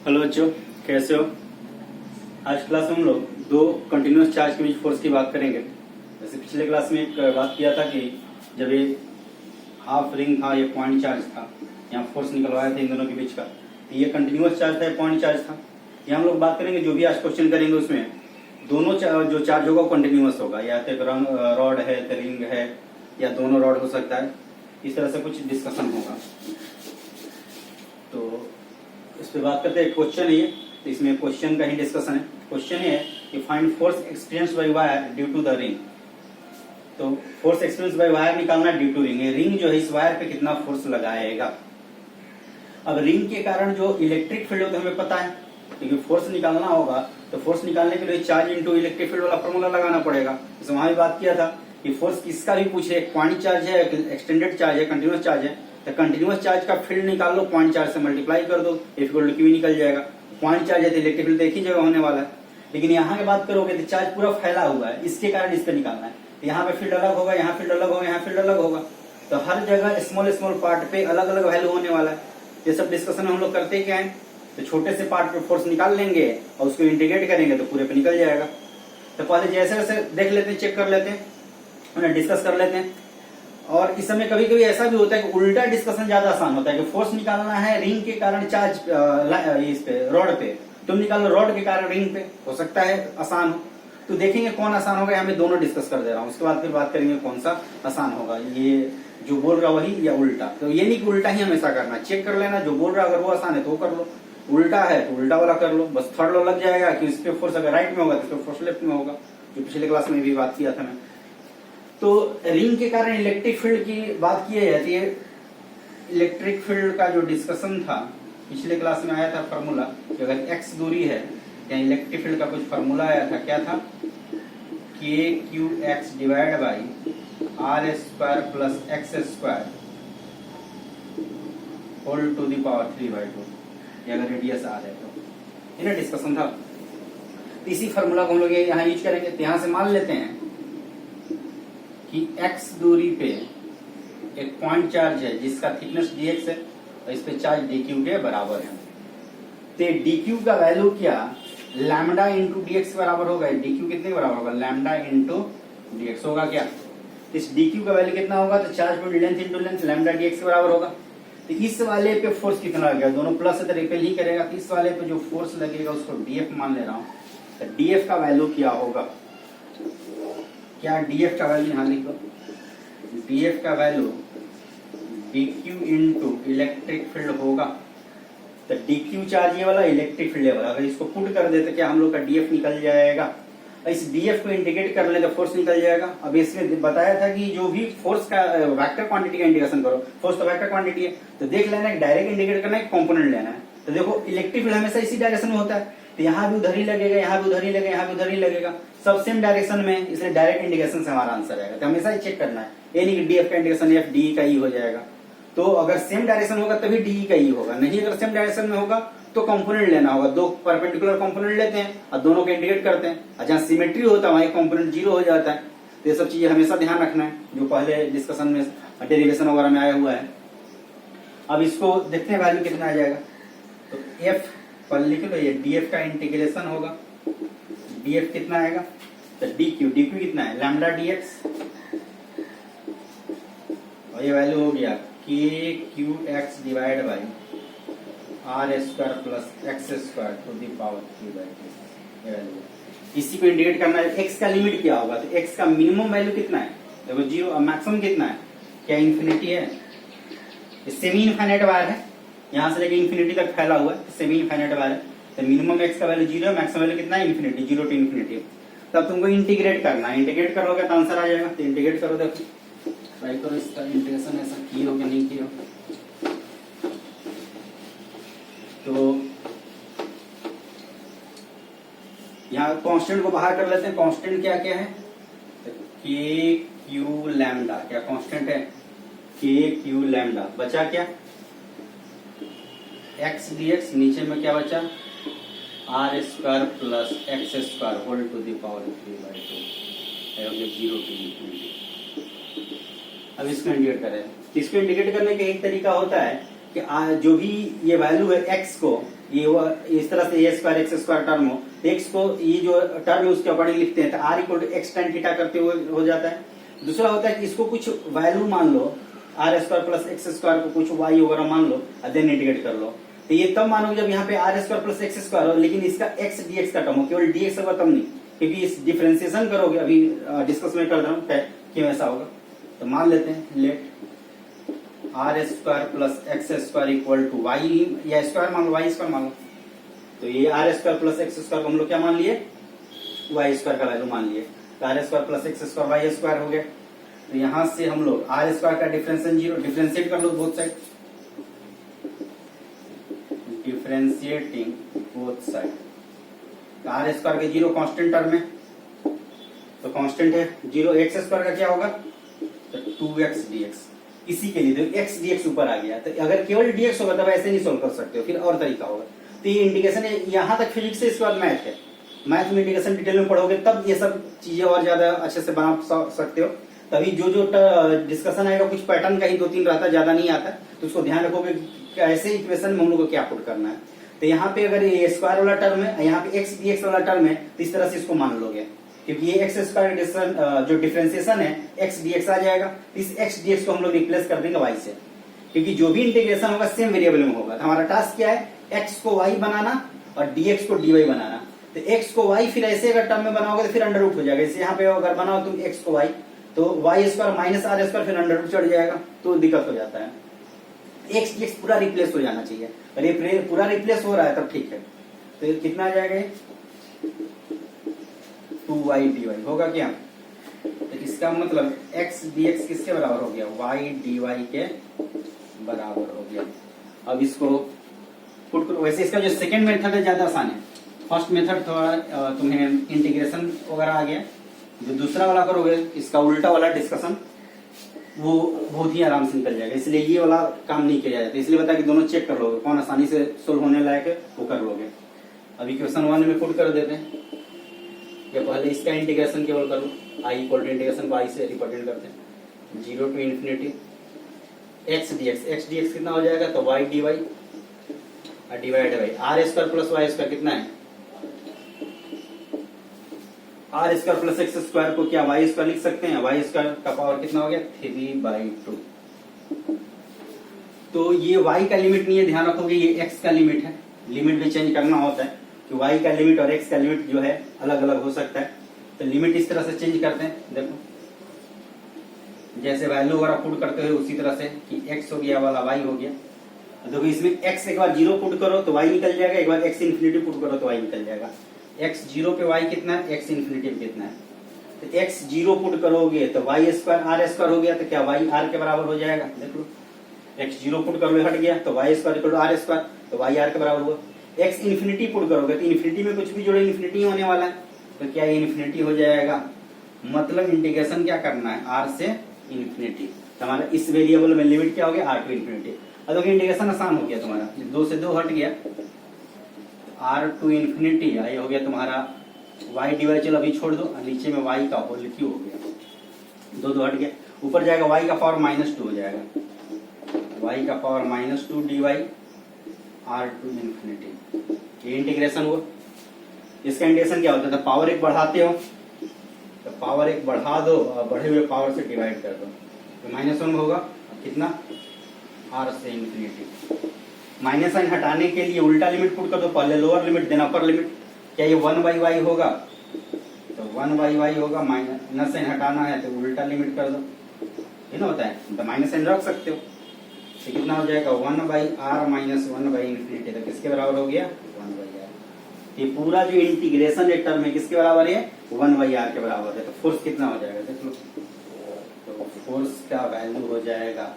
Hello बच्चों, कैसे हो। आज क्लास में हम लोग दो कंटिन्यूअस चार्ज के बीच फोर्स की बात करेंगे। जैसे पिछले क्लास में एक बात किया था कि जब ये हाफ रिंग था, ये पॉइंट चार्ज था, यहाँ फोर्स निकलवाया था इन दोनों के बीच का, तो ये कंटिन्यूअस चार्ज था, पॉइंट चार्ज था। यहाँ हम लोग बात करेंगे, जो भी आज क्वेश्चन करेंगे उसमें दोनों जो चार्ज होगा वो कंटिन्यूअस होगा, या तो रॉड है तो रिंग है, या दोनों रॉड हो सकता है। इस तरह से कुछ डिस्कशन होगा। तो इस पे बात करते हैं। क्वेश्चन है ये, तो इसमें क्वेश्चन का ही डिस्कशन है। क्वेश्चन ये है कि find force experience by wire due to the ring. तो फोर्स एक्सपीरियंस बाय वायर निकालना ड्यू टू रिंग। रिंग जो है इस वायर पे कितना फोर्स लगाएगा। अब रिंग के कारण जो इलेक्ट्रिक फील्ड होता है हमें पता है, क्योंकि फोर्स निकालना होगा तो फोर्स निकालने के लिए चार्ज इंटू इलेक्ट्रिक फील्ड वाला फॉर्मूला लगाना पड़ेगा। जैसे वहां भी बात किया था कि फोर्स किसका भी पूछे, पॉइंट चार्ज है, एक्सटेंडेड चार्ज है, कंटिन्यूअस चार्ज है, तो कंटिन्यूअस चार्ज का फील्ड निकाल लो, पॉइंट चार्ज से मल्टीप्लाई कर दो, F = Q निकल जाएगा। पॉइंट चार्ज है तो इलेक्ट्रिक फील्ड एक ही जगह होने वाला है। लेकिन यहाँ की बात करोगे तो चार्ज पूरा फैला हुआ है, इसके कारण इस पे निकालना है। तो यहाँ पे फील्ड अलग होगा, यहाँ फील्ड अलग होगा, यहाँ फील्ड अलग होगा, तो हर जगह स्मॉल स्मॉल पार्ट पे अलग अलग वैल्यू होने वाला है। ये सब डिस्कशन हम लोग करते क्या है, तो छोटे से पार्ट पे फोर्स निकाल लेंगे और उसको इंटीग्रेट करेंगे तो पूरे पे निकल जाएगा। तो पहले जैसे जैसे देख लेते हैं, चेक कर लेते हैं, डिस्कस कर लेते हैं। और इस समय कभी कभी ऐसा भी होता है कि उल्टा डिस्कशन ज्यादा आसान होता है कि फोर्स निकालना है रिंग के कारण चार्ज इस पे रॉड पे, तुम निकालो रॉड के कारण रिंग पे, हो सकता है आसान हो। तो देखेंगे कौन आसान होगा, यहाँ मैं दोनों डिस्कस कर दे रहा हूँ, उसके बाद फिर बात करेंगे कौन सा आसान होगा, ये जो बोल रहा वही या उल्टा। तो ये नहीं कि उल्टा ही हमेशा करना, चेक कर लेना, जो बोल रहा अगर वो आसान है तो वो कर लो, उल्टा है तो उल्टा वाला कर लो, बस थर्ड लॉ लग जाएगा कि इस पे फोर्स अगर राइट में होगा तो इस पे फोर्स लेफ्ट में होगा, जो पिछले क्लास में भी बात किया था मैं। तो रिंग के कारण इलेक्ट्रिक फील्ड की बात की जाती है। इलेक्ट्रिक फील्ड का जो डिस्कशन था पिछले क्लास में आया था फार्मूला कि अगर x दूरी है या इलेक्ट्रिक फील्ड का कुछ फार्मूला आया था, क्या था, KQX divide by R² plus x² whole to the power 3/2, अगर रेडियस R है तो इन्हें डिस्कशन था। इसी फार्मूला को हम लोग यहाँ यूज करेंगे। तो यहाँ से मान लेते हैं कि x दूरी पे एक पॉइंट चार्ज है जिसका थिकनेस dx है और इस पे चार्ज dq के बराबर है। तो dq का वैल्यू क्या, लैम्डा इंटू dx के बराबर होगा। dq कितने के बराबर होगा, लैम्डा इंटू dx होगा क्या। इस dq का वैल्यू कितना होगा, तो चार्ज पर length into length, lambda dx के बराबर होगा। तो इस वाले पे फोर्स कितना लगेगा, दोनों प्लस है तो रिपेल ही करेगा। तो इस वाले पे जो फोर्स लगेगा उसको df मान ले रहा हूँ। तो df का वैल्यू क्या होगा, क्या df का वैल्यू यहाँ लिख लो, df का value dq into electric field होगा। तो dq चार्ज ये वाला, इलेक्ट्रिक फील्ड वाला, अगर इसको पुट कर दे तो क्या हम लोग का df निकल जाएगा। इस df को इंटीग्रेट कर ले तो फोर्स निकल जाएगा। अब इसमें बताया था कि जो भी फोर्स का वेक्टर क्वांटिटी का इंटीग्रेशन करो, फोर्स तो वेक्टर क्वांटिटी है, तो देख लेना है डायरेक्ट इंटीग्रेट करना है, कंपोनेंट लेना है। तो देखो इलेक्ट्रिक फील्ड हमेशा इसी डायरेक्शन में होता है, तो यहाँ भी उधर ही लगेगा, यहाँ भी उधर ही लगेगा, यहाँ भी उधर ही लगेगा, सब सेम डायरेक्शन में, इसलिए डायरेक्ट इंटीग्रेशन से हमारा आंसर आएगा। तो हमेशा ही चेक करना है, ये नहीं कि df का इंटीग्रेशन f डी का ही हो जाएगा। तो अगर सेम डायरेक्शन होगा तभी डी का ही होगा, नहीं अगर सेम डायरेक्शन में होगा तो कंपोनेंट लेना होगा। दो परपेंडिकुलर कंपोनेंट लेते हैं और दोनों को इंटीग्रेट करते हैं, और जहाँ सिमेट्री होता है वहाँ एक कंपोनेंट 0 हो जाता है। तो ये सब चीजें हमेशा ध्यान रखना है, जो पहले डिस्कशन में डेरिवेशन वगैरह में आया हुआ है। अब इसको देखते हैं वैल्यू कितना आ जाएगा। तो f पर लिख लो, ये df का इंटीग्रेशन होगा, df कितना आएगा, तो dq कितना है, लैम्डा dx, और ये वैल्यू हो गया KQX divide by R² plus x² to the power 3/2। इसी को इंटीग्रेट करना है। x का लिमिट क्या होगा, तो x का मिनिमम वैल्यू कितना है, देखो 0, मैक्सिमम कितना है, क्या इन्फिनिटी है, सेमी इनफाइनाइट वायर है, यहाँ से लेके इन्फिनिटी तक फैला हुआ है, सेमी इनफाइनाइट वायर है। तो मिनिमम x का वैल्यू 0 है, मैक्सिमम वैल्यू कितना है, इन्फिनिटी, 0 टू इन्फिनिटी। तब तुमको इंटीग्रेट करना है, इंटीग्रेट करोगे तो आंसर आ जाएगा। तो इंटीग्रेट करो, देखो ट्राई करो इसका इंटीग्रेशन ऐसा की हो कि नहीं की हो। तो यहाँ कांस्टेंट को बाहर कर लेते हैं। कांस्टेंट क्या क्या है, के क्यू लैम्डा, क्या कांस्टेंट है, के क्यू लैम्डा, बचा क्या x dx, नीचे में क्या बचा, R² plus x² whole to the power 3/2, 0 to infinity. अब इसको इंटीग्रेट करें। इसको इंटीग्रेट करने का एक तरीका होता है कि जो भी ये वैल्यू है एक्स को, ये इस तरह से ए स्क्वायर एक्स स्क्वायर टर्म हो, एक्स को ये जो टर्म है उसके अकॉर्डिंग लिखते हैं, तो r equal to x tan theta करते हुए हो जाता है। दूसरा होता है कि इसको कुछ वैल्यू मान लो, R square plus x square को कुछ वाई वगैरह मान लो और देन इंटीग्रेट कर लो। तो ये तब मानोगे जब यहाँ पे r square plus x square हो, लेकिन इसका एक्स डीएक्स का टर्म हो, केवल डीएक्स होगा तब नहीं, क्योंकि इस डिफरेंशिएशन करोगे, अभी डिस्कस में कर रहा हूँ क्यों ऐसा होगा। तो मान लेते हैं let r square plus x square equal to y, या स्क्वायर मान लो, वाई स्क्वायर मान लो। तो ये r square plus x square को हम लोग क्या मान लिए, वाई स्क्वायर का वैल्यू मान लिए। तो R square plus x square Y square हो गया। तो यहां से हम लोग आर स्क्वायर का डिफरेंशिएशन जीरो, डिफरेंशिएट कर लो both side, differentiating both side. तो आर स्क्वायर के जीरो कांस्टेंट टर्म है, तो कांस्टेंट है जीरो, एक्स स्क्वायर का क्या होगा, तो 2x dx। इसी के लिए तो x dx ऊपर आ गया। तो अगर केवल dx होगा तब ऐसे नहीं सोल्व कर सकते हो, फिर और तरीका होगा। तो ये इंटीग्रेशन है, यहाँ तक फिजिक्स से, इसके बाद मैथ है। मैथ में इंटीग्रेशन डिटेल में पढ़ोगे तब ये सब चीजें और ज्यादा अच्छे से बना सकते हो। तभी जो जो डिस्कशन आएगा कुछ पैटर्न का ही 2-3 रहता है, ज्यादा नहीं आता, तो उसको ध्यान रखोगे कि ऐसे इक्वेशन में हम लोग को क्या पुट करना है। तो यहाँ पे अगर ये स्क्वायर वाला टर्म है, यहाँ पे एक्स dx वाला टर्म है, तो इस तरह से इसको मान लोगे, क्योंकि ये एक्स स्क्वायर जो डिफरेंशिएशन है एक्स dx आ जाएगा। इस एक्स dx को हम लोग रिप्लेस कर देंगे y से, क्योंकि जो भी इंटीग्रेशन होगा सेम वेरिएबल में होगा। तो हमारा टास्क क्या है, x को y बनाना और dx को dy बनाना। तो x को y फिर ऐसे अगर टर्म में बनाओगे तो फिर अंडर रूट हो जाएगा। इसे यहाँ पे अगर बनाओ तुम x को y, तो y square minus r square फिर अंडर रूट चढ़ जाएगा, तो दिक्कत हो जाता है। एक्स dx पूरा रिप्लेस हो जाना चाहिए, और ये पूरा रिप्लेस हो रहा है तब ठीक है। तो कितना आ जाएगा, 2y dy होगा क्या। तो इसका मतलब x dx किसके बराबर हो गया, y dy के बराबर हो गया। अब इसको पुट करो। वैसे इसका जो सेकंड मेथड है ज्यादा आसान है, फर्स्ट मेथड थोड़ा तुम्हें इंटीग्रेशन वगैरह आ गया। जो दूसरा वाला करोगे, इसका उल्टा वाला डिस्कशन, वो बहुत ही आराम से निकल जाएगा। इसलिए ये वाला काम नहीं किया जाता, इसलिए बता कि दोनों चेक कर लोगे, कौन आसानी से सोल्व होने लायक है वो कर लोगे। अभी क्वेश्चन 1 में पुट कर देते हैं, या पहले इसका इंटीग्रेशन केवल करो, आई इक्वल टू इंटीग्रेशन को आई से रिप्रेजेंट करते हैं, 0 टू इन्फिनिटी एक्स dx कितना हो जाएगा, तो y dy और divide by r square plus y square कितना है, r square plus x square को क्या वाई स्क्वायर लिख सकते हैं, वाई स्क्वायर का पावर कितना हो गया, 3/2। तो ये y का लिमिट नहीं है, ध्यान रखोगे ये x का लिमिट है। लिमिट भी चेंज करना होता है कि y का लिमिट और x का लिमिट जो है अलग अलग हो सकता है। तो लिमिट इस तरह से चेंज करते हैं, देखो जैसे वैल्यू वगैरह पुट करते हुए उसी तरह से कि x हो गया वाला y हो गया। देखो इसमें x एक बार 0 पुट करो तो y निकल जाएगा, एक बार x इन्फिनिटी पुट करो तो y निकल जाएगा। x 0 पे y कितना है, x इन्फिनिटी पे कितना है। तो x 0 पुट करोगे तो y स्क्वायर आर स्क्वायर हो गया, तो क्या y r के बराबर हो जाएगा। देख लो x 0 पुट करोगे हट गया, तो y square equal to r square, तो y r के बराबर हुआ। x इन्फिनिटी पुट करोगे तो इन्फिनिटी में कुछ भी जोड़े इन्फिनिटी होने वाला है, तो क्या ये इन्फिनिटी हो जाएगा। मतलब इंटीग्रेशन क्या करना है, r से इन्फिनिटी। हमारा इस वेरिएबल में लिमिट क्या हो गया, r टू इन्फिनिटी। अब इंटीग्रेशन आसान हो गया तुम्हारा, 2 से 2 हट गया, r टू इन्फिनिटी ये हो गया तुम्हारा y डिवाइड, चलो अभी छोड़ दो, नीचे में y का होल क्यू हो गया, 2 हट गया, ऊपर जाएगा y का पावर -2 हो जाएगा, y का power -2 dy r to infinity. ये इंटीग्रेशन हुआ। इसका इंटीग्रेशन क्या होता है, पावर 1 बढ़ाते हो तो पावर 1 बढ़ा दो और बढ़े हुए पावर से डिवाइड कर दो, तो -1 होगा कितना, r से इन्फिनिटी। माइनस साइन हटाने के लिए उल्टा लिमिट पुट कर दो, पहले lower limit then upper limit. क्या ये 1/y होगा, तो 1/y होगा, माइनस साइन हटाना है तो उल्टा लिमिट कर दो, ये ना होता है, तो माइनस साइन रख सकते हो। तो कितना हो जाएगा 1/r माइनस 1/इन्फिनिटी, तो किसके बराबर हो गया 1/r। ये पूरा जो इंटीग्रेशन एक टर्म है किसके बराबर है, 1/r के बराबर है। तो फोर्स कितना हो जाएगा देख लो, तो फोर्स का वैल्यू हो जाएगा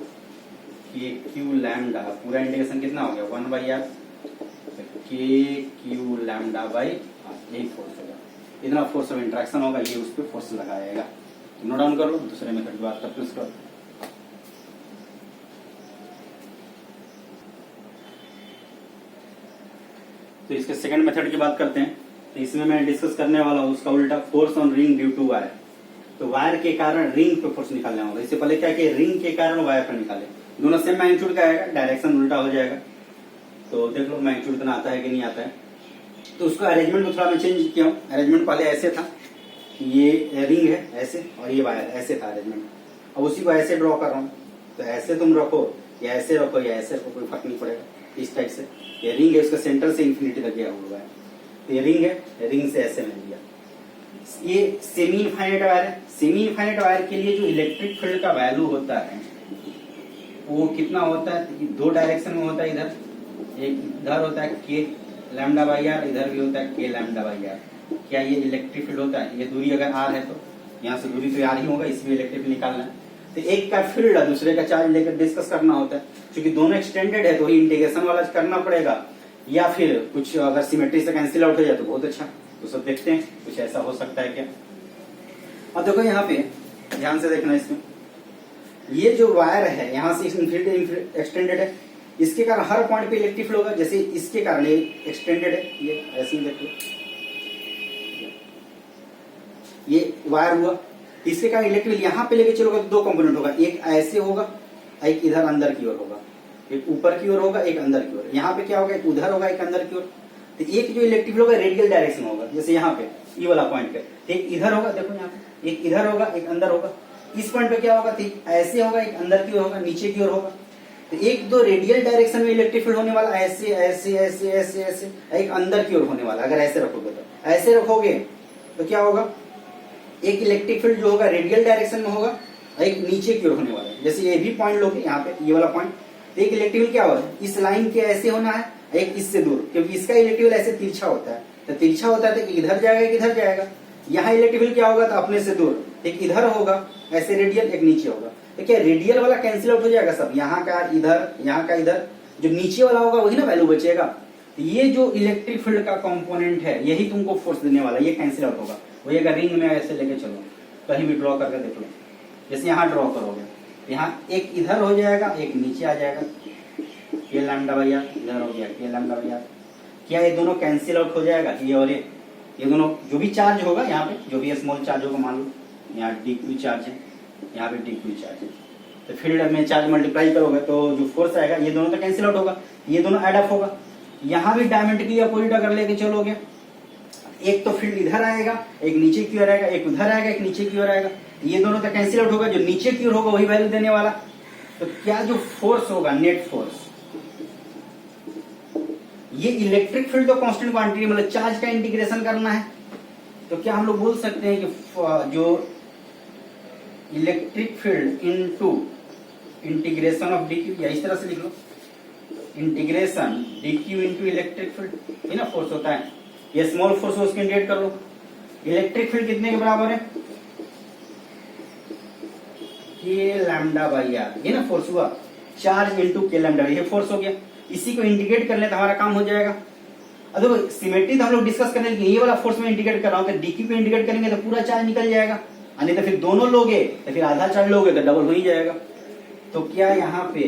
के क्यू लैम्डा, पूरा इंटीग्रेशन कितना हो गया 1/r, के क्यू लैम्डा बाई आर, यही फोर्स होगा। इतना फोर्स ऑफ इंट्रैक्शन होगा, ये उस पर फोर्स लगाएगा। तो नोट डाउन करो, दूसरे मेथड की बात करते हैं उसको। तो इसके सेकंड मेथड की बात करते हैं। तो इसमें मैं डिस्कस करने वाला हूँ उसका उल्टा, force on ring due to wire. तो वायर के कारण रिंग पे फोर्स निकालना होगा। इससे पहले क्या कि रिंग के कारण वायर पर निकाले, दोनों सेम मैग्नीट्यूड का आएगा, डायरेक्शन उल्टा हो जाएगा। तो देख लो मैग्नीट्यूड इतना आता है कि नहीं आता है। तो उसका अरेंजमेंट को थोड़ा मैं चेंज किया हूँ। अरेंजमेंट पहले ऐसे था, ये रिंग है ऐसे और ये वायर ऐसे था अरेंजमेंट। अब उसी को ऐसे ड्रॉ कर रहा हूँ। तो ऐसे तुम रखो या ऐसे रखो या ऐसे रखो, कोई फर्क नहीं पड़ेगा। इस टाइप से ये रिंग है, उसका सेंटर से इंफिनिटी तक गया हुआ है। तो ये रिंग है, रिंग से ऐसे मैंने लिया। ये सेमी इनफाइनाइट वायर है। सेमी इनफाइनाइट वायर के लिए जो इलेक्ट्रिक फील्ड का वैल्यू होता है वो कितना होता है? दो डायरेक्शन में होता है। इधर एक इधर होता है के लैम्डा बाई आर, इधर भी होता है के लैम्डा बाई आर। क्या ये इलेक्ट्रिक फील्ड होता है? ये दूरी अगर आर है तो यहाँ से दूरी तो आर ही होगा, इसमें इलेक्ट्रिक फील्ड निकालना है। तो एक का फील्ड है, दूसरे का चार्ज लेकर डिस्कस करना होता है। क्योंकि दोनों एक्सटेंडेड है तो वही इंटीग्रेशन वाला करना पड़ेगा, या फिर कुछ अगर सिमेट्री से कैंसिल आउट हो जाए तो बहुत अच्छा। तो सब देखते हैं कुछ ऐसा हो सकता है क्या। अब देखो यहाँ पे ध्यान से देखना, इसमें ये जो वायर है यहाँ से इंफिनिटी एक्सटेंडेड है, इसके कारण हर पॉइंट पे इलेक्ट्रिक फील्ड होगा। जैसे इसके कारण ये एक्सटेंडेड है, ये ऐसे ही देख लो, ये वायर हुआ, इसके कारण इलेक्ट्रिक फील्ड यहाँ पे लेके चलोगे तो दो कंपोनेंट होगा, एक ऐसे होगा, एक इधर अंदर की ओर होगा, एक ऊपर की ओर होगा, एक अंदर की ओर। यहाँ पे क्या होगा? एक उधर होगा, एक अंदर की ओर। तो एक जो इलेक्ट्रिक फील्ड होगा रेडियल डायरेक्शन होगा, जैसे यहाँ पे ये वाला पॉइंट पे एक इधर होगा, देखो यहाँ पे एक इधर होगा, एक अंदर होगा। इस पॉइंट पे क्या होगा? ऐसे होगा, एक अंदर की ओर होगा, नीचे की ओर होगा। तो एक दो रेडियल डायरेक्शन में इलेक्ट्रिक फील्ड होने वाला, ऐसे ऐसे ऐसे ऐसे ऐसे, एक अंदर की ओर होने वाला। अगर ऐसे रखोगे तो ऐसे रखोगे तो क्या होगा? एक इलेक्ट्रिक फील्ड जो होगा रेडियल डायरेक्शन में होगा, एक नीचे की ओर होने वाला है। जैसे ये भी पॉइंट लोगे यहाँ पे, ये वाला पॉइंट, तो एक इलेक्ट्रिक फील्ड क्या होगा? इस लाइन के ऐसे होना है, एक इससे दूर, क्योंकि इसका इलेक्ट्रिक फील्ड ऐसे तिरछा होता है। तो तिरछा होता है तो इधर जाएगा, एक इधर जाएगा। यहाँ इलेक्ट्रिक फील्ड क्या होगा? तो अपने से दूर, एक इधर होगा ऐसे रेडियल, एक नीचे होगा। तो क्या रेडियल वाला कैंसिल आउट हो जाएगा सब, यहाँ का इधर, यहाँ का इधर, जो नीचे वाला होगा वही ना वैल्यू बचेगा। तो ये जो इलेक्ट्रिक फील्ड का कंपोनेंट है यही तुमको फोर्स देने वाला, ये कैंसिल आउट होगा। वही अगर रिंग में ऐसे लेके चलो, कहीं भी ड्रॉ करके देख लो, जैसे यहाँ ड्रॉ करोगे, यहाँ एक इधर हो जाएगा, एक नीचे आ जाएगा, के लैम्डा बाई आर, इधर हो गया के लैम्डा बाई आर। क्या ये दोनों कैंसिल आउट हो जाएगा? ये और ये दोनों जो भी चार्ज होगा यहाँ पे, जो भी स्मॉल चार्ज होगा, मान लो यहाँ डी क्यू चार्ज है, यहाँ पे डी क्यू चार्ज है, तो फील्ड में चार्ज मल्टीप्लाई करोगे तो जो फोर्स आएगा ये दोनों तो कैंसिल आउट होगा, ये दोनों एड अप होगा। यहाँ भी डायमेट्रिकली अपोजिट अगर लेके चलोगे, एक तो फील्ड इधर आएगा, एक नीचे की ओर आएगा, एक उधर आएगा, एक नीचे की ओर आएगा, ये दोनों तो कैंसिल आउट होगा। जो नीचे की ओर होगा वही वैल्यू देने वाला। तो क्या जो फोर्स होगा, नेट फोर्स, ये इलेक्ट्रिक फील्ड तो कांस्टेंट क्वांटिटी, मतलब चार्ज का इंटीग्रेशन करना है। तो क्या हम लोग बोल सकते हैं कि जो electric field into integration of d q, या इस तरह से लिख लो, integration d q into electric field, ये ना फोर्स होता है। ये स्मॉल फोर्स हो, उसको इंटीग्रेट कर लो। इलेक्ट्रिक फील्ड कितने के बराबर है? के लैम्डा बाई आर, ये ना फोर्स हुआ, चार्ज इंटू के लैम्डा, ये फोर्स हो गया। इसी को इंटीग्रेट कर ले तो हमारा काम हो जाएगा। अब देखो सिमेट्री तो हम लोग डिस्कस करने लगे, ये वाला फोर्स में इंटीग्रेट कर रहा हूं, तो डीक्यू पे इंटीग्रेट करेंगे तो पूरा चार्ज निकल जाएगा, नहीं तो फिर दोनों लोगे तो फिर आधा चार्ज लोगे तो डबल हो ही जाएगा। तो क्या यहाँ पे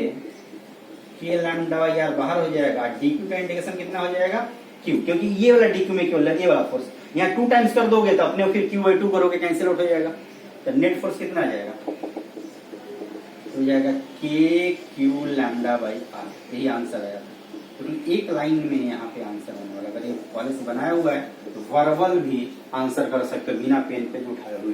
के लैम्डा बाई आर बाहर हो जाएगा, डीक्यू का इंटीग्रेशन कितना हो जाएगा? क्यू, क्योंकि ये वाला डीक्यू में केवल ये वाला फोर्स, यहाँ 2 टाइम्स कर दोगे तो अपने फिर क्यू बाई 2 करोगे, कैंसिल आउट हो जाएगा। तो नेट फोर्स कितना आ जाएगा? हो जाएगा के क्यू लैम्डा बाई आर, यही आंसर आया। तो एक लाइन में यहाँ पे आंसर होने वाला। अगर ये कॉलेज से बनाया हुआ है तो वर्बल भी आंसर कर सकते हो बिना पेन पे उठाए हुए।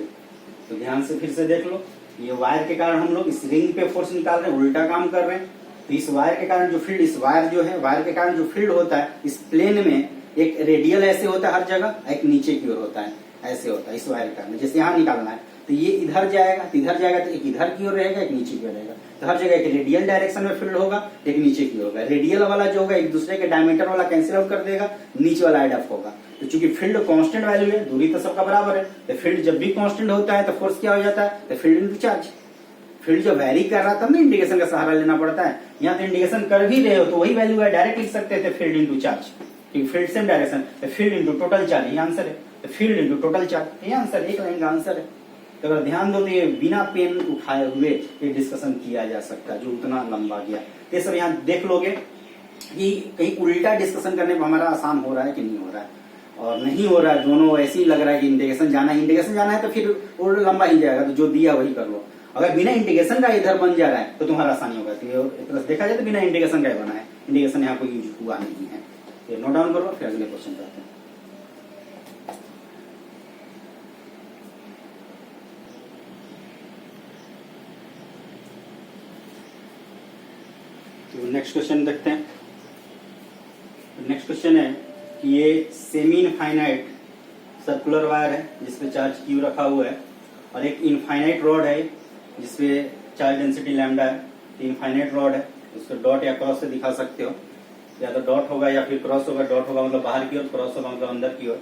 तो ध्यान से फिर से देख लो, ये वायर के कारण हम लोग इस रिंग पे फोर्स निकाल रहे हैं, उल्टा काम कर रहे हैं। तो इस वायर के कारण जो फील्ड, इस वायर जो है, वायर के कारण जो फील्ड होता है इस प्लेन में, एक रेडियल ऐसे होता है हर जगह, एक नीचे की ओर होता है, ऐसे होता है इस वायर के कारण। जैसे यहाँ निकालना है तो ये इधर जाएगा तो इधर जाएगा, तो एक इधर की ओर रहेगा, एक नीचे की ओर रहेगा। तो हर जगह एक रेडियल डायरेक्शन में फील्ड होगा, एक नीचे की ओर होगा। रेडियल वाला जो होगा एक दूसरे के डायमीटर वाला कैंसिल आउट कर देगा, नीचे वाला एड अप होगा। तो चूंकि फील्ड कांस्टेंट वैल्यू है, दूरी तो सबका बराबर है, तो फील्ड जब भी कांस्टेंट होता है तो फोर्स क्या हो जाता है? तो फील्ड इनटू चार्ज। फील्ड जब वैरी कर रहा था तब ना इंडिकेशन का सहारा लेना पड़ता है। यहाँ तो इंडिकेशन कर भी रहे हो तो वही वैल्यू है, डायरेक्ट लिख सकते थे field into charge, field same direction, field into total charge, ये आंसर है। तो फील्ड इनटू टोटल चार्ज, ये आंसर, एक लाइन का आंसर है। तो अगर ध्यान दो तो ये बिना पेन उठाए हुए ये डिस्कशन किया जा सकता है, जो उतना लंबा गया। ये सब यहाँ देख लोगे कि कहीं उल्टा डिस्कशन करने में हमारा आसान हो रहा है कि नहीं हो रहा है, और नहीं हो रहा है, दोनों ऐसे ही लग रहा है कि इंटीग्रेशन जाना है तो फिर और लंबा ही जाएगा। तो जो दिया वही कर लो। अगर बिना इंटीग्रेशन का इधर बन जा रहा है तो तुम्हारा आसानी होगा। तो एक तरह से देखा जाए तो बिना इंटीग्रेशन का ही बना है, इंटीग्रेशन यहाँ कोई यूज हुआ नहीं है। तो नोट डाउन करो, फिर अगले क्वेश्चन पे आते हैं। तो नेक्स्ट क्वेश्चन देखते हैं। नेक्स्ट क्वेश्चन है कि ये सेमी इनफाइनाइट सर्कुलर वायर है जिसपे चार्ज क्यू रखा हुआ है, और एक इनफाइनाइट रॉड है जिसपे चार्ज डेंसिटी लैम्डा है। इनफाइनाइट रॉड है, उसको डॉट या क्रॉस से दिखा सकते हो, या तो डॉट होगा या फिर क्रॉस होगा। डॉट होगा मतलब बाहर की ओर, क्रॉस होगा मतलब अंदर की ओर।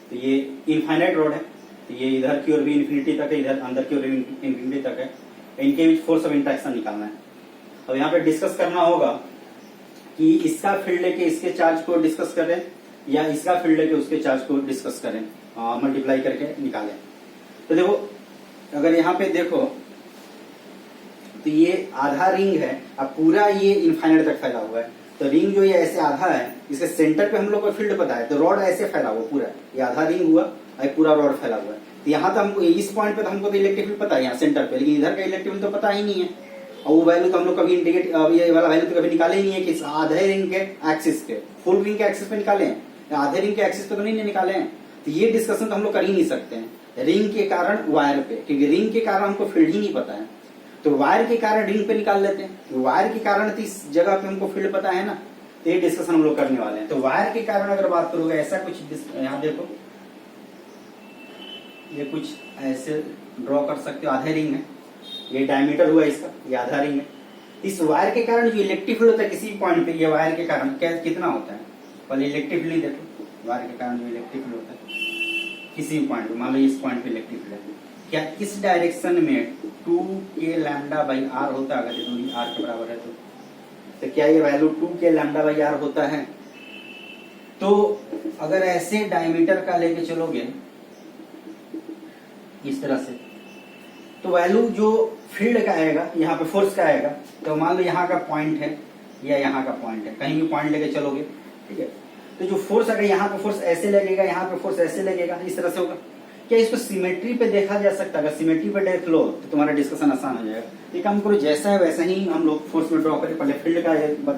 तो ये इनफाइनाइट रॉड है, तो ये इधर की ओर भी इन्फिनिटी तक है, इधर अंदर की ओर भी इन्फिनिटी तक है। इनके बीच फोर्स ऑफ इंट्रैक्शन निकालना है। अब यहाँ पे डिस्कस करना होगा कि इसका फील्ड लेके इसके चार्ज को डिस्कस करें या इसका फील्ड लेके उसके चार्ज को डिस्कस करें, मल्टीप्लाई करके निकालें। तो देखो, अगर यहाँ पे देखो तो ये आधा रिंग है, अब पूरा ये इनफाइनाइट तक फैला हुआ है। तो रिंग जो ये ऐसे आधा है, इसके सेंटर पे हम लोग को फील्ड पता है, तो रॉड ऐसे फैला हुआ पूरा, ये आधा रिंग हुआ और पूरा रॉड फैला हुआ है। तो यहाँ तो हमको इस पॉइंट पे तो हमको तो इलेक्ट्रिक फील्ड पता है यहाँ सेंटर पे, लेकिन इधर का इलेक्ट्रिक फील्ड तो पता ही नहीं है। और वो वैल्यू तो हम लोग कभी इंडिकेट, ये वाला वैल्यू तो कभी निकाले ही नहीं है कि आधे रिंग के एक्सिस पे, फुल रिंग के एक्सिस पे निकाले हैं, आधे रिंग के एक्सिस पे तो नहीं निकाले हैं। तो ये डिस्कशन तो हम लोग कर ही नहीं सकते हैं रिंग के कारण वायर पे, क्योंकि रिंग के कारण हमको फील्ड ही नहीं पता है। तो वायर के कारण रिंग पे निकाल लेते हैं। वायर के कारण तो इस जगह पे हमको फील्ड पता है ना, तो ये डिस्कशन हम लोग करने वाले हैं। तो वायर के कारण अगर बात करोगे, ऐसा कुछ यहाँ देखो, ये कुछ ऐसे ड्रॉ कर सकते हो, आधे रिंग है, ये डायमीटर हुआ इसका, ये आधा रिंग है। इस वायर के कारण जो इलेक्ट्रिक फील्ड होता है किसी पॉइंट पे, ये वायर के कारण क्या कितना होता है, पहले इलेक्ट्रिक फील्ड देखो। वायर के कारण जो इलेक्ट्रिक फील्ड होता है किसी पॉइंट पे, मान लो इस पॉइंट पे इलेक्ट्रिक फील्ड है, क्या इस डायरेक्शन में 2k लैम्डा बाई आर होता है? अगर ये दूरी r के बराबर है तो क्या ये value 2k lambda by are होता है? तो अगर ऐसे डायमीटर का लेके चलोगे इस तरह से, तो वैल्यू जो फील्ड का आएगा, यहाँ पे फोर्स का आएगा, तो मान लो यहाँ का पॉइंट है या यहाँ का पॉइंट है, कहीं भी पॉइंट लेके चलोगे, ठीक है। तो जो फोर्स अगर यहाँ पे फोर्स ऐसे लगेगा, यहाँ पे फोर्स ऐसे लगेगा, इस तरह से होगा। क्या इसको सिमेट्री पे देखा जा सकता है? अगर सिमेट्री पे देख लो तो तुम्हारा डिस्कशन आसान हो जाएगा। ये काम करो, जैसा है वैसा ही हम लोग फोर्स में ड्रॉ करें। पहले फील्ड का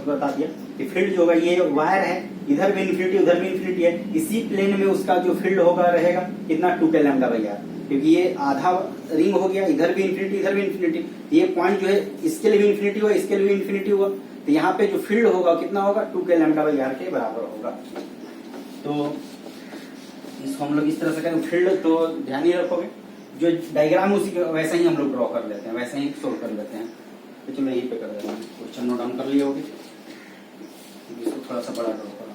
बता दिया कि फील्ड जो होगा, ये वायर है, इधर भी इन्फिनिटी उधर भी इन्फिनिटी है, इसी प्लेन में उसका जो फील्ड होगा रहेगा कितना, 2k लैम्डा बाई आर, क्योंकि ये आधा रिंग हो गया, इधर भी इन्फिनिटी इधर भी इन्फिनिटी। ये पॉइंट जो है इसके लिए भी इन्फिनिटी हुआ, इसके लिए भी इन्फिनिटी हुआ, तो यहाँ पे जो फील्ड होगा कितना होगा, 2k लैम्डा बाई आर के बराबर होगा। तो इसको हम लोग इस तरह से करें, फील्ड तो ध्यान ही रखोगे, जो डायग्राम उसी के वैसा ही हम लोग ड्रॉ कर लेते हैं, वैसे ही सोल्व कर लेते हैं। तो चलो यहीं पे कर देते हैं, क्वेश्चन नोट डाउन कर लिए होगे, इसको थोड़ा सा बड़ा ड्रॉ करो।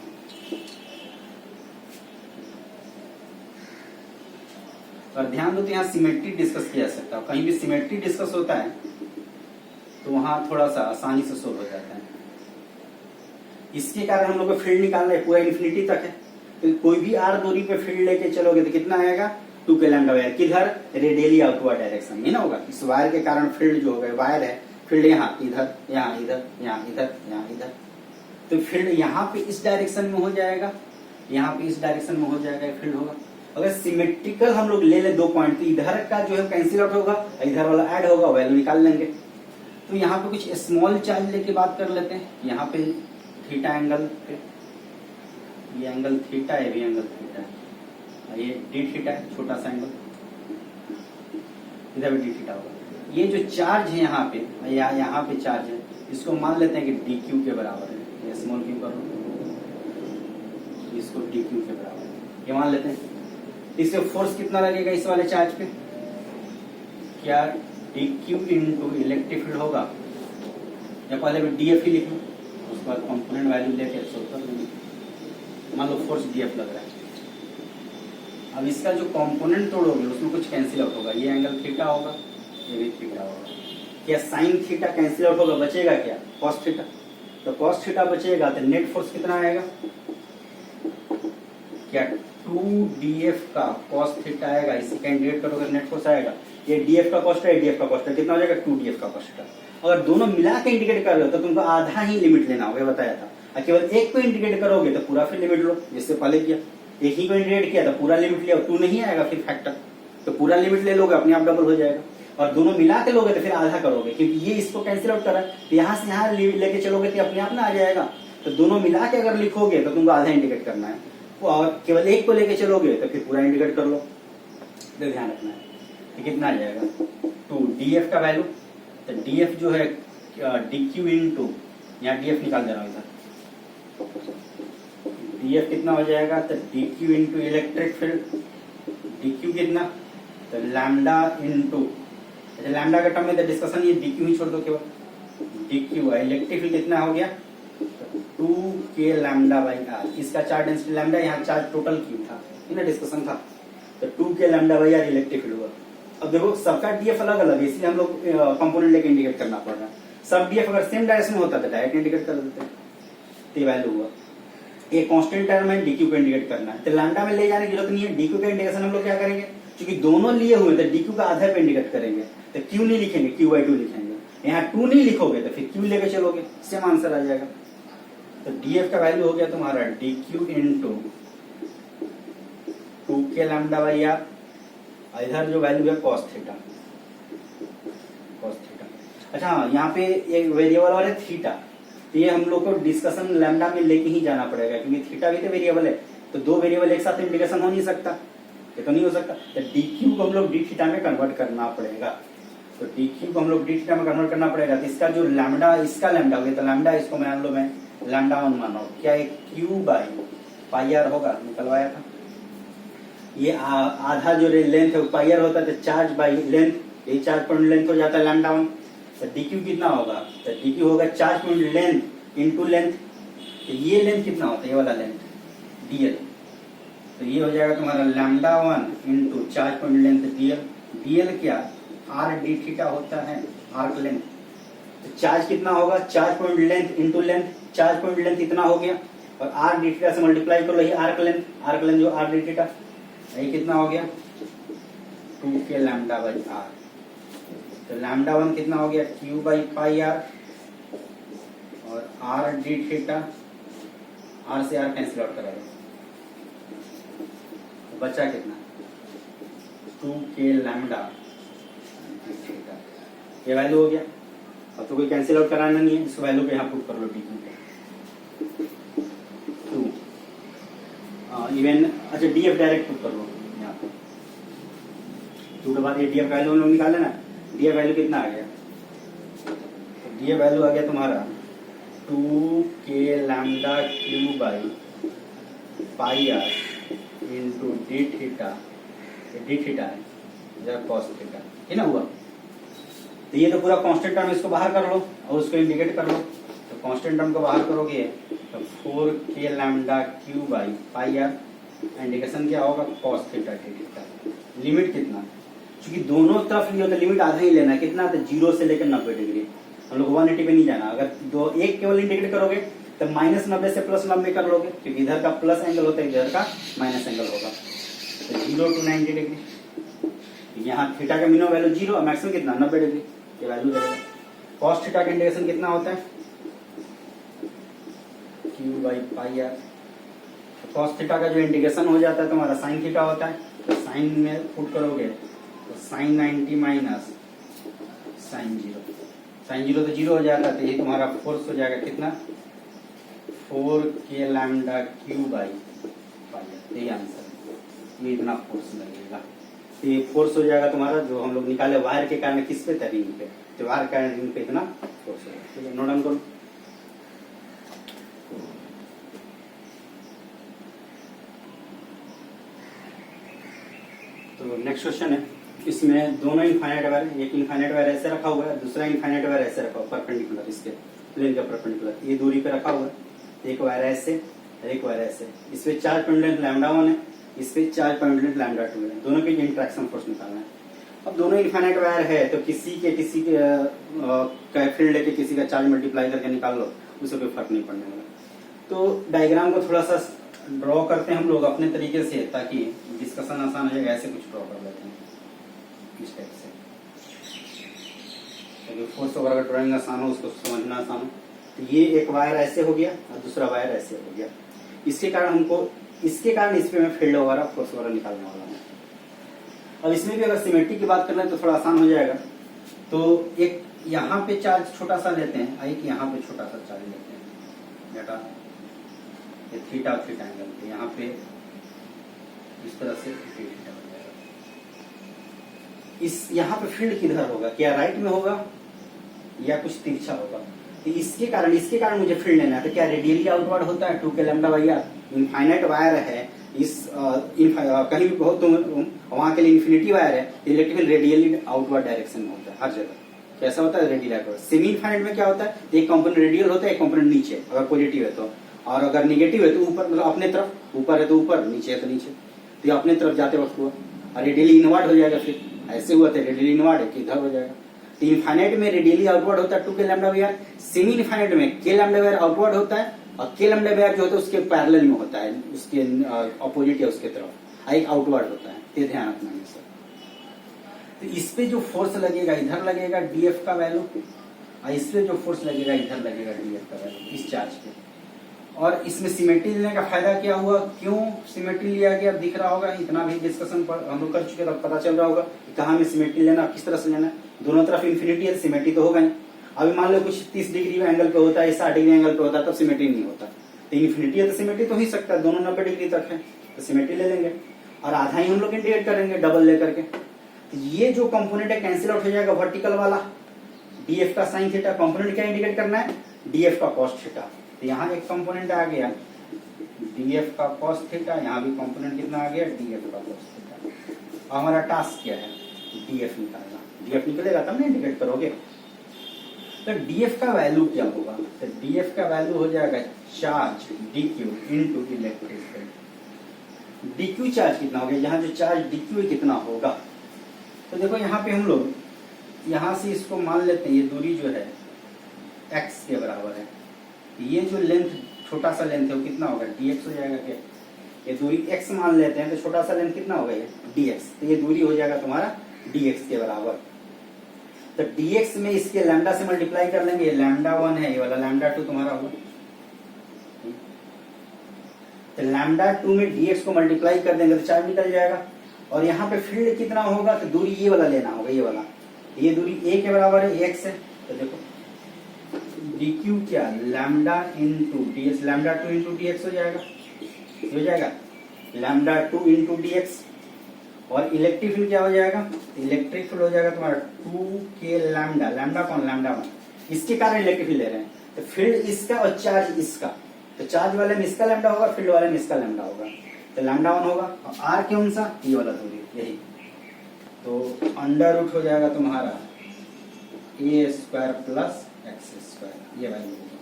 और ध्यान दो तो यहाँ सिमेट्री डिस्कस किया जा सकता है, कहीं भी सिमेट्री डिस्कस होता है तो वहां थोड़ा सा आसानी से सोल्व हो जाता है। इसके कारण हम लोग को फील्ड निकालना है, पूरा इन्फिनिटी तक है, तो कोई भी आर दूरी पे फील्ड लेके चलोगे तो कितना आएगा, 2k लैम्डा वायर, किधर, रेडियली आउटवर्ड डायरेक्शन, ये ना होगा। इस वायर के कारण फील्ड जो होगा, वायर है, फील्ड यहाँ इधर, यहाँ इधर, यहाँ इधर, यहाँ इधर, तो फील्ड यहाँ पे इस डायरेक्शन में हो जाएगा, यहाँ पे इस डायरेक्शन में हो जाएगा फील्ड होगा। अगर सिमेट्रिकल हम लोग ले ले दो पॉइंट, तो इधर का जो है कैंसिल आउट होगा, इधर वाला ऐड होगा, वैल्यू निकाल लेंगे। तो यहाँ पे कुछ स्मॉल चार्ज लेके बात कर लेते हैं। यहाँ पे थीटा एंगल पे, ये एंगल थीटा है, ये एंगल थीटा है, ये डी थीटा है, छोटा सा एंगल, इधर भी डी थीटा होगा। ये जो चार्ज है यहाँ पे, या यहाँ पे चार्ज है, इसको मान लेते हैं कि डी क्यू के बराबर है। ये स्मॉल क्यू कर लो, इसको डी क्यू के बराबर है, ये मान लेते हैं। इससे फोर्स कितना लगेगा इस वाले चार्ज पे, क्या D q into electric field होगा, या पहले मैं डी एफ ही लिख लूँ, उसके बाद कॉम्पोनेंट वैल्यू लेके सोल्व कर लेंगे। मान लो फोर्स डी एफ लग रहा है, अब इसका जो कंपोनेंट तोड़ोगे उसमें कुछ कैंसिल आउट होगा, ये एंगल थीटा होगा, ये भी थीटा होगा। क्या साइन थीटा कैंसिल आउट होगा, बचेगा क्या, कॉस थीटा, तो कॉस थीटा बचेगा, तो नेट फोर्स कितना आएगा, क्या 2df का कॉस थीटा आएगा, इसी का इंटीग्रेट करोगे नेट फोर्स आएगा। ये df का कॉस्ट है, df का कॉस्ट है, कितना हो जाएगा, 2df का कॉस्ट है। अगर दोनों मिला के इंटीग्रेट कर रहे हो तो तुमको आधा ही लिमिट लेना होगा, बताया था। और केवल एक को इंटीग्रेट करोगे तो पूरा फिर लिमिट लो, जिससे पहले किया। एक ही को इंटीग्रेट किया तो पूरा लिमिट लिया, 2 नहीं आएगा फिर फैक्टर, तो पूरा लिमिट ले लोगे, अपने आप डबल हो जाएगा। और दोनों मिला के लोगे तो फिर आधा करोगे, क्योंकि ये इसको कैंसिल आउट कर रहा है, तो यहाँ से यहाँ लेके चलोगे तो अपने आप ना आ जाएगा। तो दोनों मिला के अगर लिखोगे तो तुमको आधा इंडिकेट करना है, और केवल एक को लेके चलोगे तो फिर पूरा इंडिकेट कर लो। तो ध्यान रखना है। तो कितना आ जाएगा 2 DF का वैल्यू, तो DF जो है DQ इंटू, यहाँ DF निकाल देना इधर, DF कितना हो जाएगा, तो DQ into electric field, DQ कितना, तो लैम्डा इंटू, अच्छा लैम्डा का टर्म में तो डिस्कशन ये DQ ही छोड़ दो केवल, DQ इलेक्ट्रिक फील्ड कितना हो गया, 2K लैम्डा बाई आर, इसका चार्ज डेंसिटी लैम्डा, यहाँ चार्ज टोटल Q था, इतना डिस्कशन था, तो 2K lambda by r electric field हुआ। अब देखो सबका DF अलग अलग है, इसलिए हम लोग कंपोनेंट लेके इंडिकेट करना पड़ रहा है। सब DF अगर सेम डायरेक्शन में होता तो डायरेक्ट इंडिकेट कर देते, तो वैल्यू हुआ। ये कांस्टेंट टर्म है, DQ को इंडिकेट करना है, तो लैम्डा में ले जाने की जरूरत नहीं है। DQ का इंडिकेशन हम लोग क्या करेंगे, क्योंकि दोनों लिए हुए तो DQ का आधा पे इंडिकेट करेंगे, तो Q नहीं लिखेंगे, Q/2 लिखेंगे। यहाँ 2 नहीं लिखोगे तो फिर Q लेके चलोगे, सेम आंसर आ जाएगा। तो DF का वैल्यू हो गया तुम्हारा DQ into 2K lambda by r, इधर जो वैल्यू है cos थीटा। अच्छा यहाँ पे एक वेरिएबल और है थीटा, तो ये हम लोग को डिस्कशन लैम्डा में लेके ही जाना पड़ेगा, क्योंकि थीटा भी तो वेरिएबल है, तो दो वेरिएबल एक साथ इंडिकेशन हो नहीं सकता, ये तो नहीं हो सकता। तो DQ को हम लोग D थीटा में कन्वर्ट करना पड़ेगा, तो DQ को हम लोग D थीटा में कन्वर्ट करना पड़ेगा। तो इसका जो लैम्डा, इसका लैम्डा हो गया, तो लैम्डा इसको मान लो मैं लैम्डा 1 मानो, क्या एक Q/πr होगा, निकलवाया था। ये आधा जो लेंथ है वो पायर होता है, तो चार्ज बाई लेंथ, ये चार्ज पॉइंट लेंथ हो जाता है लैम्डा 1। तो DQ कितना होगा, तो DQ होगा charge point length into length, तो ये लेंथ कितना होता है, ये वाला लेंथ DL, तो ये हो जाएगा तुम्हारा lambda 1 into charge point length DL। DL क्या RD थीटा होता है, आर्क लेंथ। तो चार्ज कितना होगा, charge point length into length, charge point length इतना हो गया, और RD थीटा से मल्टीप्लाई करो, ये आर्क लेंथ जो RD थीटा, ये कितना हो गया 2K लैम्डा बाई आर। तो लैम्डा 1 कितना हो गया Q/πr, और RD थीटा, R से R कैंसिल आउट करा, तो बचा कितना 2K लैम्डा थीटा, ये वैल्यू हो गया। अब तो कोई कैंसिल आउट कराना नहीं है, इस वैल्यू को यहाँ पुट कर लो DQ पे 2 इवन, अच्छा DF डायरेक्ट पुट कर लो यहाँ पे 2 के बाद ये DF वैल्यू हम लोग निकाले ना, DF वैल्यू कितना आ गया, DF वैल्यू आ गया तुम्हारा 2K lambda Q/πr into D theta, D theta है इधर cos थीटा, है ना हुआ। तो ये तो पूरा कांस्टेंट टर्म, इसको बाहर कर लो और उसको इंडिकेट कर लो, तो कांस्टेंट टर्म को बाहर करोगे तो 4K लैम्डा Q/πr, इंडिकेशन क्या होगा cos theta D theta. Limit कितना, क्योंकि दोनों तरफ लियो तो लिमिट आधा ही लेना है, कितना, तो 0 से लेकर 90 डिग्री, हम लोग 180 पे नहीं जाना। अगर एक केवल इंडिकेट करोगे तो -90 से +90 कर लोगे, क्योंकि इधर का प्लस एंगल होता है, इधर का माइनस एंगल होगा, तो 0 to 90 डिग्री। यहाँ थीटा का मिनिमम वैल्यू 0 और मैक्सिमम कितना 90 डिग्री, ये वैल्यू रहेगा। cos थीटा का इंडिकेशन कितना होता है Q/πr। cos थीटा का जो इंडिकेशन हो जाता है तुम्हारा sin थीटा होता है, तो साइन में पुट करोगे तो sin 90 माइनस sin 0, sin 0 तो 0 हो जाता है, तो ये तुम्हारा फोर्स हो जाएगा कितना 4K लैम्डा Q/πr, यही आंसर, ये इतना फोर्स लगेगा। तो ये फोर्स हो जाएगा तुम्हारा जो हम लोग निकाले वायर के कारण, किस पे, रिंग पे, तो वायर के रिंग पे इतना फोर्स होगा। ठीक है, नोट डाउन करो। तो नेक्स्ट क्वेश्चन है, इसमें दोनों इनफाइनाइट वायर, एक इनफाइनाइट वायर ऐसे रखा हुआ है, दूसरा इनफाइनाइट वायर ऐसे रखा हुआ परपेंडिकुलर, इसके प्लेन का परपेंडिकुलर, ये दूरी पे रखा हुआ है। एक वायर ऐसे, एक वायर ऐसे, इसमें चार्ज पॉइंट लेंथ लैम्डा 1 है, इसपे चार्ज पॉइंट लेंथ लैम्डा 2 है, दोनों के इंटरेक्शन फोर्स निकालना है। अब दोनों इनफाइनाइट वायर है, तो किसी के फील्ड लेके किसी का चार्ज मल्टीप्लाई करके निकाल लो, उससे कोई फर्क नहीं पड़ने वाला। तो डायग्राम को थोड़ा सा ड्रॉ करते हैं हम लोग अपने तरीके से, ताकि डिस्कशन आसान हो जाएगा। ऐसे कुछ ड्रॉ कर लेते हैं इस टाइप से, ताकि फोर्स वगैरह का ड्राइंग आसान हो, उसको समझना आसान हो। तो ये एक वायर ऐसे हो गया और दूसरा वायर ऐसे हो गया, इसके कारण इस पे मैं फील्ड वगैरह फोर्स वगैरह निकालने वाला हूँ। अब इसमें भी अगर सिमेट्री की बात करना है तो थोड़ा आसान हो जाएगा। तो एक यहाँ पे चार्ज छोटा सा लेते हैं, एक यहाँ पे छोटा सा चार्ज लेते हैं बेटा, ये थीटा और थीटा एंगल पे यहाँ पे इस तरह से थीटा हो जाएगा। इस यहाँ पे फील्ड किधर होगा, क्या राइट में होगा या कुछ तिरछा होगा? तो इसके कारण मुझे फील्ड लेना है। तो क्या रेडियली आउटवर्ड होता है 2k lambda by r, infinite wire है, इस कहीं भी हो तो वहां के लिए इन्फिनिटी वायर है, electric field radially outward direction में होता है हर जगह। कैसा होता है? Radial outward. सेमी इनफाइनाइट में क्या होता है, एक कंपोनेंट रेडियल होता है, एक कंपोनेंट नीचे, अगर पॉजिटिव है तो, और अगर निगेटिव है तो ऊपर, मतलब अपने तरफ, ऊपर है तो ऊपर, नीचे है तो नीचे। तो ये अपने तरफ जाते वक्त हुआ, और रेडियली इनवर्ड हो जाएगा। फिर ऐसे हुआ था, रेडियली इनवर्ड है कि इधर हो जाएगा। तो इनफाइनाइट में रेडियली आउटवर्ड होता है 2k lambda by r, semi infinite में k lambda by r outward होता है, और k लैम्डा बाई आर जो होता है उसके पैरेलल में होता है, उसके अपोजिट या उसके तरफ एक आउटवर्ड होता है। ये ध्यान रखना है सर। तो इस पे जो फोर्स लगेगा इधर लगेगा dF का वैल्यू, और इस पे जो फोर्स लगेगा इधर लगेगा dF का वैल्यू, इस चार्ज पे। और इसमें सिमेट्री लेने का फायदा क्या हुआ, क्यों सिमेट्री लिया गया, दिख रहा होगा, इतना भी डिस्कशन हम लोग कर चुके, तब पता चल रहा होगा कि कहाँ में सिमेट्री लेना, किस तरह से लेना है। दोनों तरफ इन्फिनिटी है, सिमेट्री तो होगा नहीं। अभी मान लो कुछ 30 डिग्री एंगल पे होता है, 60 डिग्री एंगल पे होता है, तब सिमेट्री नहीं होता। तो इन्फिनिटी है तो सिमेट्री तो ही सकता है, दोनों 90 डिग्री तक है तो सिमेट्री ले लेंगे, और आधा ही हम लोग इंडिकेट करेंगे डबल लेकर के। तो ये जो कंपोनेंट है कैंसिल आउट हो जाएगा, वर्टिकल वाला डीएफ का साइन थीटा, कंपोनेंट क्या इंडिकेट करना है, डीएफ का कॉस थीटा। तो यहाँ एक कंपोनेंट आ गया डीएफ का कॉस थीटा, यहाँ भी कंपोनेंट कितना आ गया, डीएफ का कॉस थीटा। हमारा टास्क क्या है, डीएफ निकालना। डीएफ निकलेगा तब ना इंडिकेट करोगे। तो डीएफ का वैल्यू क्या होगा, तो डीएफ का वैल्यू हो जाएगा charge dq into electric field. Dq charge कितना हो गया, यहाँ जो चार्ज डीक्यू कितना होगा, तो देखो यहाँ पे हम लोग यहाँ से इसको मान लेते हैं, ये दूरी जो है x के बराबर है, ये जो लेंथ छोटा सा लेंथ है वो कितना होगा, dx हो जाएगा। क्या ये दूरी x मान लेते हैं, तो छोटा सा लेंथ कितना होगा ये dx, तो ये दूरी हो जाएगा तुम्हारा dx के बराबर। तो dx में इसके लैम्डा से मल्टीप्लाई कर लेंगे, ये लैम्डा 1 है, ये वाला लैम्डा 2 तुम्हारा होगा। तो लैम्डा 2 में dx को मल्टीप्लाई कर देंगे तो चार्ज निकल जाएगा। और यहाँ पे फील्ड कितना होगा, तो दूरी ये वाला लेना होगा, ये वाला, ये दूरी a के बराबर है, x है। तो देखो dq क्या, lambda into dx, lambda 2 into dx हो जाएगा, हो जाएगा लैम्डा 2 इंटू dx। और इलेक्ट्रिक फील्ड क्या हो जाएगा, इलेक्ट्रिक फील्ड हो जाएगा तुम्हारा 2k लैम्डा, लैम्डा कौन, लैम्डा 1, इसके कारण इलेक्ट्रिक फील्ड ले रहे हैं। तो फील्ड इसका और चार्ज इसका, तो चार्ज वाले में इसका लैम्डा होगा, फील्ड वाले में इसका लैम्डा होगा। तो लैम्डा 1 होगा, और आर कौन सा, ये वाला दूरी, यही। तो अंडर रूट हो जाएगा तुम्हारा a square plus x square, ये वैल्यू होगा।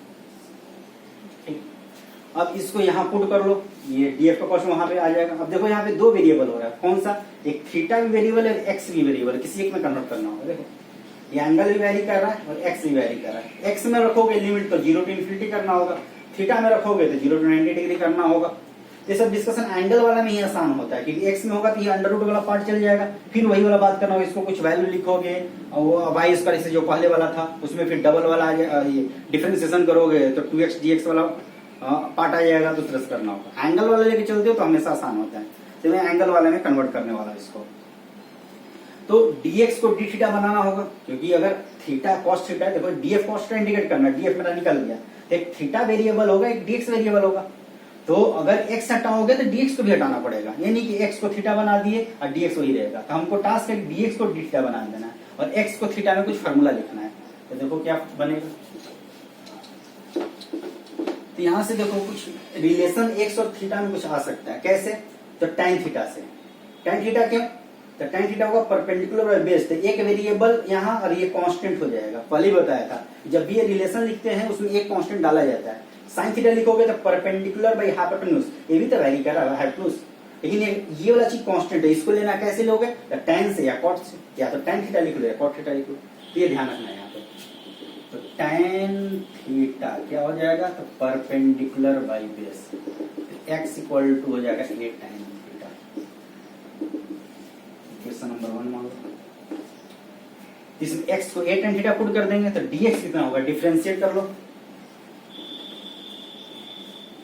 ठीक, अब इसको यहाँ पुट कर लो, ये df का कॉस्ट वहां पे आ जाएगा। अब देखो यहाँ पे दो वेरिएबल हो रहा है, कौन सा, एक थीटा भी वेरिएबल है, एक्स भी वेरिएबल है, किसी एक में कन्वर्ट करना होगा। देखो ये एंगल भी वैरी कर रहा है और एक्स भी वैरी कर रहा है। एक्स में रखोगे लिमिट तो 0 टू इन्फिनिटी करना होगा, थीटा में रखोगे तो 0 टू 90 डिग्री करना होगा। ये सब डिस्कशन एंगल वाला में ही आसान होता है, क्योंकि एक्स में होगा तो ये अंडर रूट वाला पार्ट चल जाएगा, फिर वही वाला बात करना होगा, इसको कुछ वैल्यू लिखोगे, और वो वाई स्क्वायर से जो पहले वाला था उसमें फिर डबल वाला आ जाएगा, ये डिफरेंशिएशन करोगे तो 2x dx वाला पार्ट आ जाएगा, तो तरस करना होगा। एंगल वाला लेके चलते हो तो हमेशा आसान होता है, तो मैं एंगल वाले में कन्वर्ट करने वाला इसको। तो dx को d थीटा बनाना होगा, क्योंकि अगर थीटा कॉस थीटा है, देखो df कॉस थीटा इंडिकेट करना, df मेरा निकल गया, एक थीटा वेरिएबल होगा, एक dx वेरिएबल होगा। तो अगर x हटाओगे तो dx को भी हटाना पड़ेगा, ये नहीं कि x को थीटा बना दिए और dx वही रहेगा। तो हमको टास्क है dx को d थीटा बना देना है और x को थीटा में कुछ फार्मूला लिखना है। तो देखो क्या बनेगा, तो यहां से देखो कुछ रिलेशन x और थीटा में कुछ आ सकता है, कैसे, तो tan थीटा से। tan थीटा क्यों, तो tan थीटा होगा परपेंडिकुलर और बेस, तो एक वेरिएबल यहाँ और ये कांस्टेंट हो जाएगा। पहले ही बताया था, जब भी ये रिलेशन लिखते हैं उसमें एक कांस्टेंट डाला जाता है। साइन थीटा लिखोगे तो परपेंडिकुलर बाई हाइपोटेन्यूज, ये भी तो वैरी कर रहा है हाइपोटेन्यूज, लेकिन ये वाला चीज कांस्टेंट है, इसको लेना कैसे लोगे, तो tan से या cot से, या तो tan थीटा लिख लो या cot थीटा लिख लो। तो ये ध्यान रखना है यहाँ पे। तो tan थीटा क्या हो जाएगा, तो perpendicular by base, x equal to हो जाएगा a tan theta. Question number 1 मान लो, इसमें x को a tan थीटा पुट कर देंगे तो dx कितना होगा, डिफरेंशिएट कर लो,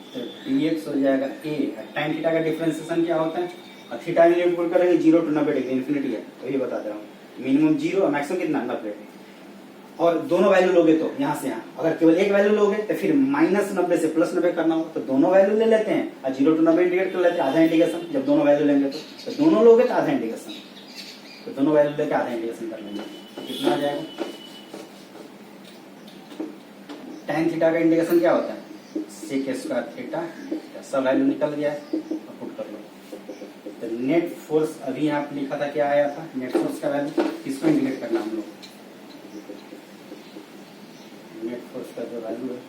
तो dx हो जाएगा a। tan थीटा का डिफरेंशिएशन क्या होता है, और थीटा में लिमिट पुट करेंगे 0 to 90 डिग्री, इन्फिनिटी है, तो ये बता दे रहा हूँ। मिनिमम 0 और मैक्सिमम कितना 90। और दोनों वैल्यू लोगे तो यहाँ से यहाँ, अगर केवल एक वैल्यू लोगे तो फिर -90 से +90 करना होगा, तो दोनों वैल्यू ले लेते हैं और 0 to 90 इंटीग्रेट कर लेते हैं, आधा इंटीग्रेशन। जब दोनों वैल्यू लेंगे तो दोनों लोगे तो आधा इंटीग्रेशन, तो दोनों वैल्यू लेके आधा इंटीग्रेशन कर लेंगे, कितना आ जाएगा। tan थीटा का इंटीग्रेशन क्या होता है, sec स्क्वायर थीटा, सब वैल्यू निकल गया है, पुट कर लो। तो नेट फोर्स अभी यहाँ पे लिखा था, क्या आया था, नेट फोर्स का वैल्यू, किसको इंटीग्रेट करना हम लोग, नेट फोर्स का जो वैल्यू है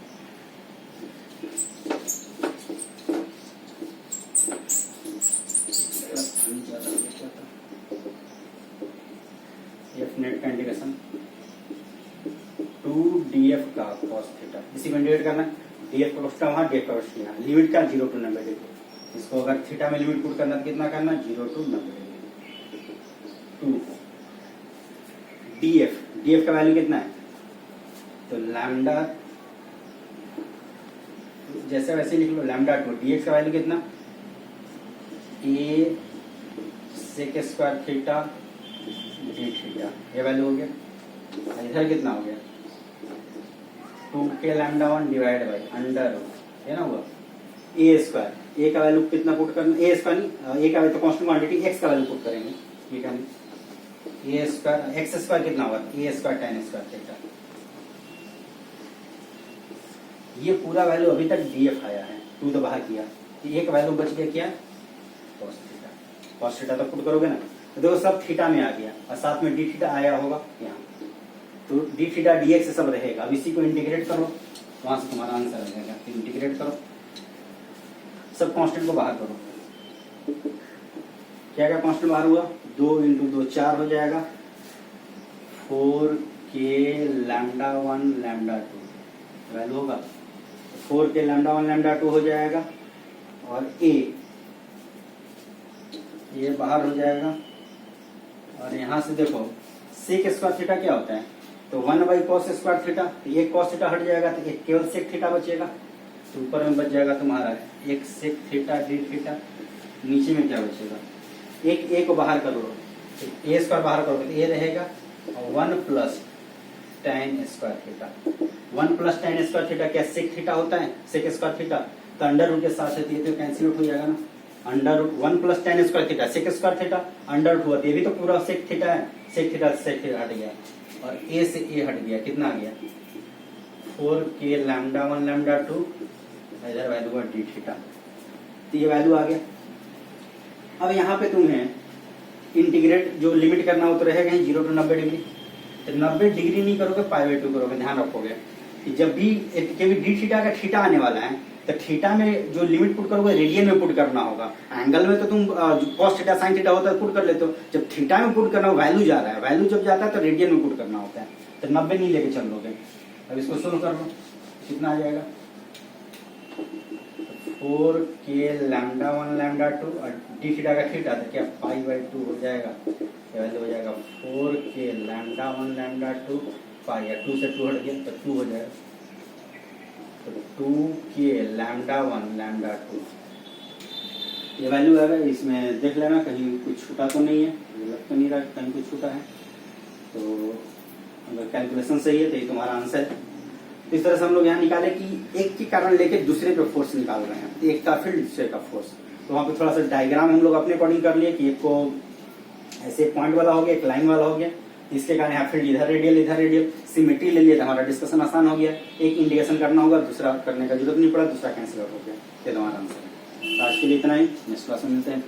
एफ नेट का इंटीग्रेशन 2df का cos थीटा, इसी को इंटीग्रेट करना है। df का कॉस्ट वहां, df का कॉस्ट यहाँ, लिमिट का 0 to 90 डिग्री। इसको अगर थीटा में लिमिट पुट करना तो कितना करना, 0 to 90 डिग्री। 2 df का वैल्यू कितना है, तो लैम्डा जैसे वैसे लिख लो, लैम्डा 2, dx का वैल्यू कितना, a sec square theta d theta, ये वैल्यू हो गया। इधर कितना हो गया, 2k lambda 1 divide by under है ना हुआ a स्क्वायर, a का वैल्यू कितना पुट करना, a स्क्वायर नहीं, a का वैल्यू तो कांस्टेंट क्वांटिटी x का वैल्यू पुट करेंगे, ठीक है नहीं, a स्क्वायर x स्क्वायर कितना होगा, a square tan square theta. ये पूरा वैल्यू अभी तक df आया है, 2 तो बाहर किया, एक वैल्यू बच गया क्या, cos थीटा। cos थीटा तो पुट करोगे ना, तो देखो सब थीटा में आ गया और साथ में d थीटा आया होगा यहाँ, तो d थीटा dx से सब रहेगा। अब इसी को इंटीग्रेट करो, वहां से तुम्हारा आंसर आ जाएगा, फिर इंटीग्रेट करो, सब कांस्टेंट को बाहर करो। क्या क्या कांस्टेंट बाहर हुआ, 2 × 2 4 हो जाएगा, 4k लैम्डा 1 लैम्डा 2 वैल्यू होगा, 4k लैम्डा 1 लैम्डा 2 हो जाएगा, और ये बाहर हो जाएगा। और यहाँ से देखो सेक स्क्वायर थीटा क्या होता है, तो 1/cos स्क्वायर थीटा, तो एक cos थीटा हट जाएगा, तो एक केवल सेक थीटा बचेगा, तो ऊपर में बच जाएगा तुम्हारा एक सेक थीटा d थीटा, नीचे में क्या बचेगा, एक a को बाहर करो, तो a स्क्वायर बाहर करोगे तो a रहेगा, और 1 + tan square theta. 1 + tan square theta क्या सेक थीटा होता है, सेक स्क्वायर थीटा, तो अंडर रूट के साथ ये तो कैंसिल आउट हो जाएगा ना, under root 1 + tan square theta, sec square theta, under root हुआ, ये भी तो पूरा सेक थीटा है, सेक थीटा से सेक थीटा हट गया, और a से a हट गया, कितना आ गया, 4k लैम्डा 1 लैम्डा 2, इधर वैल्यू हुआ d थीटा, तो ये वैल्यू आ गया। अब यहाँ पे तुम्हें इंटीग्रेट जो लिमिट करना हो तो रहेगा 0 to 90 डिग्री, तो 90 डिग्री नहीं करोगे, π/2 करोगे, ध्यान रखोगे कि जब भी d थीटा का थीटा आने वाला है, तो थीटा में जो लिमिट पुट करोगे रेडियन में पुट करना होगा। एंगल में तो तुम cos थीटा sin थीटा होता है पुट कर लेते हो, जब थीटा में पुट करना हो, वैल्यू जा रहा है, वैल्यू जब जाता है तो रेडियन में पुट करना होता है, तो 90 नहीं लेके चल लोगे। अब इसको सोल्व कर लो, कितना आ जाएगा, 4k लैम्डा 1 लैम्डा 2 और d थीटा का थीटा तो क्या π/2 हो जाएगा, ये वैल्यू हो जाएगा 4k लैम्डा 1 लैम्डा 2 पाई, या 2 से 2 हट गया तो 2 हो जाएगा, तो 2k लैम्डा 1 लैम्डा 2 ये वैल्यू है। इसमें देख लेना कहीं कुछ छूटा तो नहीं है, लग तो नहीं रहा कहीं कुछ छूटा है, तो अगर कैलकुलेशन सही है तो ये तुम्हारा आंसर है। तो इस तरह से हम लोग यहाँ निकाले कि एक के कारण लेके दूसरे पे फोर्स निकाल रहे हैं, एक का फील्ड दूसरे का फोर्स, तो वहाँ पे थोड़ा सा डायग्राम हम लोग अपने अकॉर्डिंग कर लिए कि एक को ऐसे पॉइंट वाला हो गया, एक लाइन वाला हो गया, इसके कारण यहाँ फील्ड इधर रेडियल सिमेट्री ले लिया था, हमारा डिस्कशन आसान हो गया। एक इंडिकेशन करना होगा, दूसरा करने का जरूरत नहीं पड़ा, दूसरा कैंसिल आउट हो गया, ये हमारा आंसर है। आज के लिए इतना ही, नेक्स्ट क्लास में मिलते हैं।